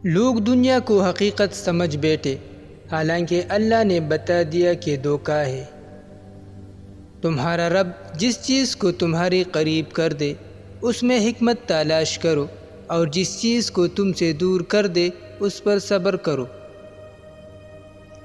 لوگ دنیا کو حقیقت سمجھ بیٹھے، حالانکہ اللہ نے بتا دیا کہ دھوکہ ہے۔ تمہارا رب جس چیز کو تمہارے قریب کر دے اس میں حکمت تلاش کرو، اور جس چیز کو تم سے دور کر دے اس پر صبر کرو۔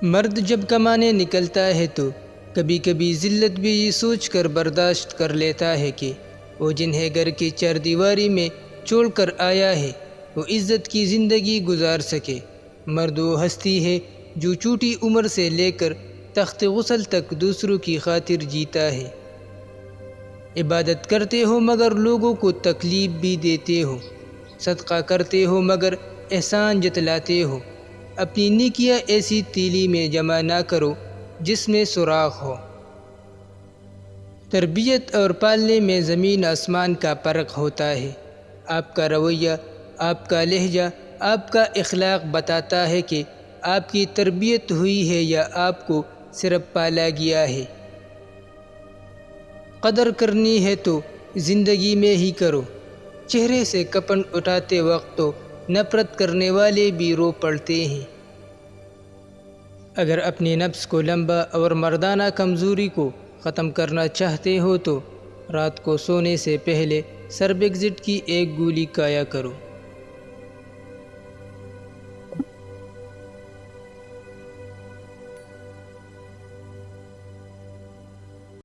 مرد جب کمانے نکلتا ہے تو کبھی کبھی ذلت بھی یہ سوچ کر برداشت کر لیتا ہے کہ وہ جنہیں گھر کی چار دیواری میں چھوڑ کر آیا ہے وہ عزت کی زندگی گزار سکے۔ مرد وہ ہستی ہے جو چھوٹی عمر سے لے کر تخت غسل تک دوسروں کی خاطر جیتا ہے۔ عبادت کرتے ہو مگر لوگوں کو تکلیف بھی دیتے ہو، صدقہ کرتے ہو مگر احسان جتلاتے ہو۔ اپنی نیکیاں ایسی تیلی میں جمع نہ کرو جس میں سوراخ ہو۔ تربیت اور پالنے میں زمین آسمان کا فرق ہوتا ہے۔ آپ کا رویہ، آپ کا لہجہ، آپ کا اخلاق بتاتا ہے کہ آپ کی تربیت ہوئی ہے یا آپ کو صرف پالا گیا ہے۔ قدر کرنی ہے تو زندگی میں ہی کرو۔ چہرے سے کفن اٹھاتے وقت تو نفرت کرنے والے بھی رو پڑتے ہیں۔ اگر اپنے نفس کو لمبا اور مردانہ کمزوری کو ختم کرنا چاہتے ہو تو رات کو سونے سے پہلے سربیکسٹ کی ایک گولی کھایا کرو۔